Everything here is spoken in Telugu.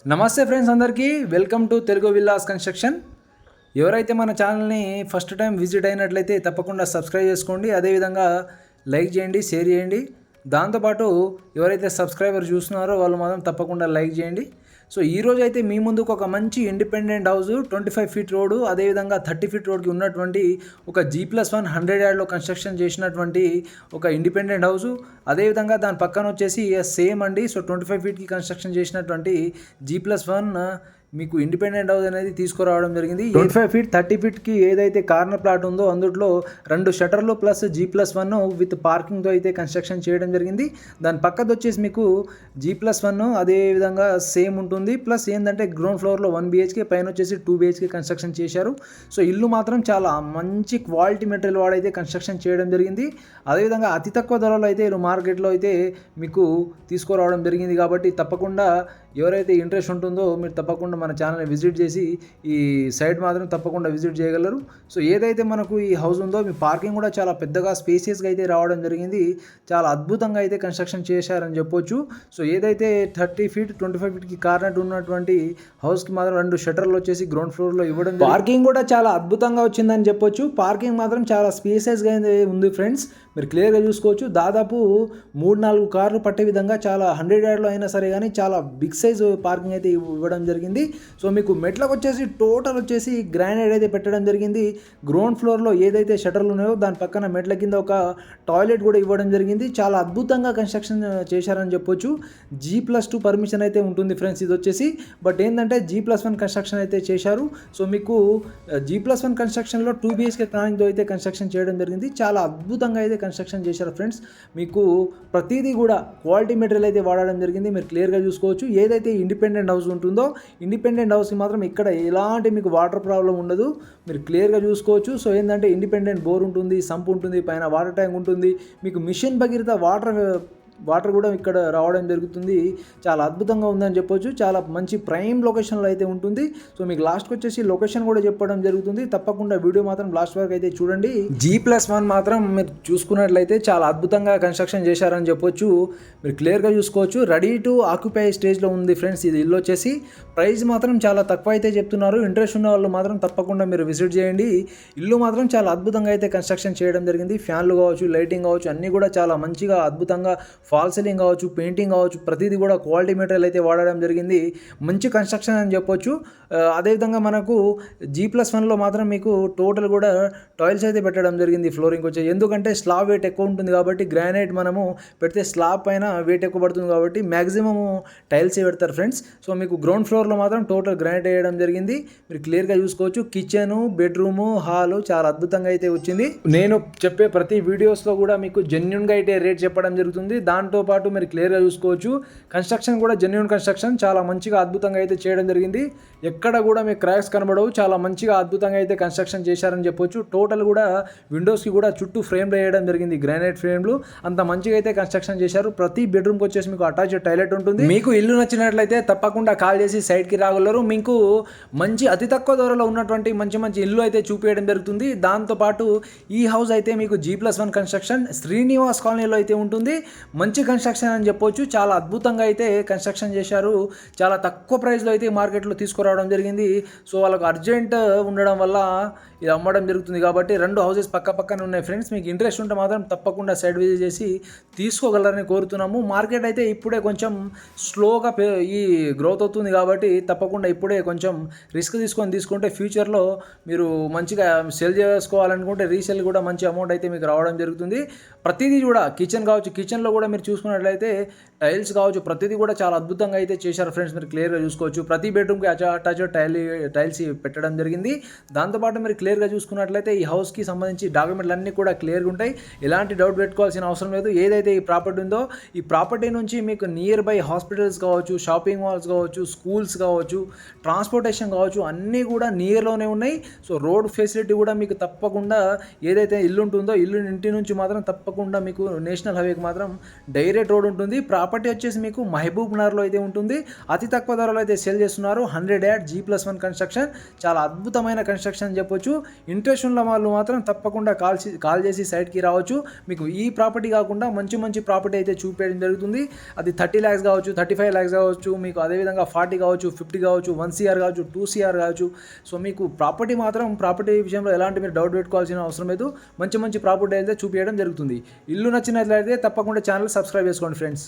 నమస్తే ఫ్రెండ్స్, అందరికీ welcome to Telugu villas construction. ఎవరైతే మన ఛానల్ని ఫస్ట్ టైం విజిట్ అయినట్లయితే తప్పకుండా సబ్స్క్రైబ్ చేసుకోండి. అదేవిధంగా లైక్ చేయండి, షేర్ చేయండి. దాంతోపాటు ఎవరైతే సబ్స్క్రైబర్ చూస్తున్నారో వాళ్ళు మాత్రం తప్పకుండా లైక్ చేయండి. సో ఈరోజు అయితే మీ ముందుకు ఒక మంచి ఇండిపెండెంట్ హౌస్ 25 ఫీట్ రోడ్డు, అదేవిధంగా 30 ఫీట్ రోడ్కి ఉన్నటువంటి ఒక G+1 100 యార్డ్లో కన్స్ట్రక్షన్ చేసినటువంటి ఒక ఇండిపెండెంట్ హౌసు. అదేవిధంగా దాని పక్కన వచ్చేసి సేమ్ అండి. సో 25 ఫీట్కి కన్స్ట్రక్షన్ చేసినటువంటి G+1 మీకు ఇండిపెండెంట్ హౌస్ అనేది తీసుకురావడం జరిగింది. 25 ఫీట్ 30 ఫీట్కి ఏదైతే కార్నర్ ప్లాట్ ఉందో అందులో 2 షటర్లు ప్లస్ G+1 విత్ పార్కింగ్తో అయితే కన్స్ట్రక్షన్ చేయడం జరిగింది. దాని పక్కది వచ్చేసి మీకు G+1 అదేవిధంగా సేమ్ ఉంటుంది. ప్లస్ ఏంటంటే గ్రౌండ్ ఫ్లోర్లో 1 BHK, పైన వచ్చేసి 2 BHK కన్స్ట్రక్షన్ చేశారు. సో ఇల్లు మాత్రం చాలా మంచి క్వాలిటీ మెటీరియల్ వాడైతే కన్స్ట్రక్షన్ చేయడం జరిగింది. అదేవిధంగా అతి తక్కువ ధరలో అయితే మార్కెట్లో అయితే మీకు తీసుకురావడం జరిగింది. కాబట్టి తప్పకుండా ఎవరైతే ఇంట్రెస్ట్ ఉంటుందో మీరు తప్పకుండా మన ఛానల్ని విజిట్ చేసి ఈ సైట్ మాత్రం తప్పకుండా విజిట్ చేయగలరు. సో ఏదైతే మనకు ఈ హౌస్ ఉందో మీ పార్కింగ్ కూడా చాలా పెద్దగా స్పేసియస్గా అయితే రావడం జరిగింది. చాలా అద్భుతంగా అయితే కన్స్ట్రక్షన్ చేశారని చెప్పొచ్చు. సో ఏదైతే 30 ఫీట్ 25 ఫీట్కి కార్నర్ ఉన్నటువంటి హౌస్కి మాత్రం 2 షటర్లు వచ్చేసి గ్రౌండ్ ఫ్లోర్లో ఇవ్వడం. పార్కింగ్ కూడా చాలా అద్భుతంగా వచ్చిందని చెప్పొచ్చు. పార్కింగ్ మాత్రం చాలా స్పేసియస్గా ఉంది ఫ్రెండ్స్, మీరు క్లియర్గా చూసుకోవచ్చు. దాదాపు 3-4 కార్లు పట్టే విధంగా చాలా 100 యార్డ్లో అయినా సరే కానీ చాలా బిగ్ సైజ్ పార్కింగ్ అయితే ఇవ్వడం జరిగింది. సో మీకు మెట్లకు వచ్చేసి టోటల్ వచ్చేసి గ్రానైట్ అయితే పెట్టడం జరిగింది. గ్రౌండ్ ఫ్లోర్లో ఏదైతే షటర్లు ఉన్నాయో దాని పక్కన మెట్ల కింద ఒక టాయిలెట్ కూడా ఇవ్వడం జరిగింది. చాలా అద్భుతంగా కన్స్ట్రక్షన్ చేశారని చెప్పొచ్చు. G+2 పర్మిషన్ అయితే ఉంటుంది ఫ్రెండ్స్ ఇది వచ్చేసి. బట్ ఏంటంటే G+1 కన్స్ట్రక్షన్ అయితే చేశారు. సో మీకు G+1 కన్స్ట్రక్షన్లో 2 BHK ప్లానింగ్తో అయితే కన్స్ట్రక్షన్ చేయడం జరిగింది. చాలా అద్భుతంగా అయితే కన్స్ట్రక్షన్ చేశారు ఫ్రెండ్స్. మీకు ప్రతిదీ కూడా క్వాలిటీ మెటీరియల్ అయితే వాడడం జరిగింది. మీరు క్లియర్గా చూసుకోవచ్చు. ఏదైతే ఇండిపెండెంట్ హౌస్ ఉంటుందో ఇండిపెండెంట్ హౌస్కి మాత్రం ఇక్కడ ఎలాంటి మీకు వాటర్ ప్రాబ్లం ఉండదు. మీరు క్లియర్గా చూసుకోవచ్చు. సో ఏంటంటే ఇండిపెండెంట్ బోర్ ఉంటుంది, సంప్ ఉంటుంది, పైన వాటర్ ట్యాంక్ ఉంటుంది. మీకు మిషన్ భగీరథ వాటర్ కూడా ఇక్కడ రావడం జరుగుతుంది. చాలా అద్భుతంగా ఉందని చెప్పొచ్చు. చాలా మంచి ప్రైమ్ లొకేషన్లో అయితే ఉంటుంది. సో మీకు లాస్ట్కి వచ్చేసి లొకేషన్ కూడా చెప్పడం జరుగుతుంది. తప్పకుండా వీడియో మాత్రం లాస్ట్ వరకు అయితే చూడండి. G+1 మాత్రం మీరు చూసుకున్నట్లయితే చాలా అద్భుతంగా కన్స్ట్రక్షన్ చేశారని చెప్పొచ్చు. మీరు క్లియర్గా చూసుకోవచ్చు. రెడీ టు ఆక్యుపై స్టేజ్లో ఉంది ఫ్రెండ్స్. ఇది ఇల్లు వచ్చేసి ప్రైస్ మాత్రం చాలా తక్కువ అయితే చెప్తున్నారు. ఇంట్రెస్ట్ ఉన్న వాళ్ళు మాత్రం తప్పకుండా మీరు విజిట్ చేయండి. ఇల్లు మాత్రం చాలా అద్భుతంగా అయితే కన్స్ట్రక్షన్ చేయడం జరిగింది. ఫ్యాన్లు కావచ్చు, లైటింగ్ కావచ్చు, అన్నీ కూడా చాలా మంచిగా అద్భుతంగా, ఫాల్ సీలింగ్ కావచ్చు, పెయింటింగ్ కావచ్చు, ప్రతిదీ కూడా క్వాలిటీ మెటీరియల్ అయితే వాడడం జరిగింది. మంచి కన్స్ట్రక్షన్ అని చెప్పొచ్చు. అదేవిధంగా మనకు G+1లో మాత్రం మీకు టోటల్ కూడా టైల్స్ అయితే పెట్టడం జరిగింది ఫ్లోరింగ్ వచ్చి. ఎందుకంటే స్లాబ్ వెయిట్ ఎక్కువ ఉంటుంది కాబట్టి గ్రానైట్ మనము పెడితే స్లాబ్ పైన వెయిట్ ఎక్కువ పడుతుంది కాబట్టి మ్యాక్సిమము టైల్సే పెడతారు ఫ్రెండ్స్. సో మీకు గ్రౌండ్ ఫ్లోర్లో మాత్రం టోటల్ గ్రానైట్ వేయడం జరిగింది. మీరు క్లియర్గా చూసుకోవచ్చు. కిచెను, బెడ్రూము, హాలు చాలా అద్భుతంగా అయితే వచ్చింది. నేను చెప్పే ప్రతి వీడియోస్లో కూడా మీకు జెన్యున్గా అయితే రేట్ చెప్పడం జరుగుతుంది. దాంతోపాటు మీరు క్లియర్గా చూసుకోవచ్చు. కన్స్ట్రక్షన్ కూడా జెన్యున్ కన్స్ట్రక్షన్ చాలా మంచిగా అద్భుతంగా అయితే చేయడం జరిగింది. ఎక్కడ కూడా మీకు క్రాక్స్ కనబడవు. చాలా మంచిగా అద్భుతంగా అయితే కన్స్ట్రక్షన్ చేశారని చెప్పొచ్చు. టోటల్ కూడా విండోస్కి కూడా చుట్టూ ఫ్రేమ్ వేయడం జరిగింది, గ్రానైట్ ఫ్రేమ్లు. అంత మంచిగా అయితే కన్స్ట్రక్షన్ చేశారు. ప్రతి బెడ్రూమ్కి వచ్చేసి మీకు అటాచ్డ్ టాయిలెట్ ఉంటుంది. మీకు ఇల్లు నచ్చినట్లయితే తప్పకుండా కాల్ చేసి సైట్కి రాగలరు. మీకు మంచి అతి తక్కువ ధరలో ఉన్నటువంటి మంచి మంచి ఇల్లు అయితే చూపించడం జరుగుతుంది. దాంతోపాటు ఈ హౌస్ అయితే మీకు G+1 కన్స్ట్రక్షన్ శ్రీనివాస్ కాలనీలో అయితే ఉంటుంది. మంచి కన్స్ట్రక్షన్ అని చెప్పొచ్చు. చాలా అద్భుతంగా అయితే కన్స్ట్రక్షన్ చేశారు. చాలా తక్కువ ప్రైస్లో అయితే మార్కెట్లో తీసుకురావడం జరిగింది. సో వాళ్ళకు అర్జెంట్ ఉండడం వల్ల ఇది అమ్మడం జరుగుతుంది. కాబట్టి 2 హౌసెస్ పక్క పక్కనే ఉన్నాయి ఫ్రెండ్స్. మీకు ఇంట్రెస్ట్ ఉంటే మాత్రం తప్పకుండా సైడ్ విజిట్ చేసి తీసుకోగలరని కోరుతున్నాము. మార్కెట్ అయితే ఇప్పుడే కొంచెం స్లోగా ఈ గ్రోత్ అవుతుంది కాబట్టి తప్పకుండా ఇప్పుడే కొంచెం రిస్క్ తీసుకుంటే ఫ్యూచర్లో మీరు మంచిగా సెల్ చేసుకోవాలనుకుంటే రీసేల్ కూడా మంచి అమౌంట్ అయితే మీకు రావడం జరుగుతుంది. ప్రతిదీ కూడా కిచెన్ కావచ్చు, కిచెన్లో కూడా మీరు చూసుకున్నట్లయితే టైల్స్ కావచ్చు, ప్రతిదీ కూడా చాలా అద్భుతంగా అయితే చేశారు ఫ్రెండ్స్. మీరు క్లియర్గా చూసుకోవచ్చు. ప్రతి బెడ్రూమ్కి అటాచ్డ్ టైల్స్ పెట్టడం జరిగింది. దాంతోపాటు మీరు క్లియర్గా చూసుకున్నట్లయితే ఈ హౌస్కి సంబంధించి డాక్యుమెంట్లు అన్నీ కూడా క్లియర్గా ఉంటాయి. ఎలాంటి డౌట్ పెట్టుకోవాల్సిన అవసరం లేదు. ఏదైతే ఈ ప్రాపర్టీ ఉందో ఈ ప్రాపర్టీ నుంచి మీకు నియర్ బై హాస్పిటల్స్ కావచ్చు, షాపింగ్ మాల్స్ కావచ్చు, స్కూల్స్ కావచ్చు, ట్రాన్స్పోర్టేషన్ కావచ్చు, అన్నీ కూడా నియర్లోనే ఉన్నాయి. సో రోడ్ ఫెసిలిటీ కూడా మీకు తప్పకుండా ఏదైతే ఇల్లు ఉంటుందో ఇంటి నుంచి మాత్రం తప్పకుండా మీకు నేషనల్ హైవేకి మాత్రం డైరెక్ట్ రోడ్ ఉంటుంది. ప్రాపర్టీ వచ్చేసి మీకు మహబూబ్ నగర్లో అయితే ఉంటుంది. అతి తక్కువ ధరలో అయితే సేల్ చేస్తున్నారు. 100 యార్డ్ G+1 కన్స్ట్రక్షన్, చాలా అద్భుతమైన కన్స్ట్రక్షన్ అని చెప్పొచ్చు. ఇంట్రెస్ట్ ఉన్న వాళ్ళు మాత్రం తప్పకుండా కాల్ చేసి సైట్కి రావచ్చు. మీకు ఈ ప్రాపర్టీ కాకుండా మంచి మంచి ప్రాపర్టీ అయితే చూపించడం జరుగుతుంది. అది 30 lakhs కావచ్చు, 35 lakhs కావచ్చు, మీకు అదేవిధంగా 40 కావచ్చు, 50 కావచ్చు, 1 CR కావచ్చు, 2 CR కావచ్చు. సో మీకు ప్రాపర్టీ విషయంలో ఎలాంటి మీరు డౌట్ పెట్టుకోవాల్సిన అవసరం లేదు. మంచి మంచి ప్రాపర్టీ అయితే చూపించడం జరుగుతుంది. ఇల్లు నచ్చినట్లయితే తప్పకుండా ఛానల్ సబ్స్క్రైబ్ చేసుకోండి ఫ్రెండ్స్.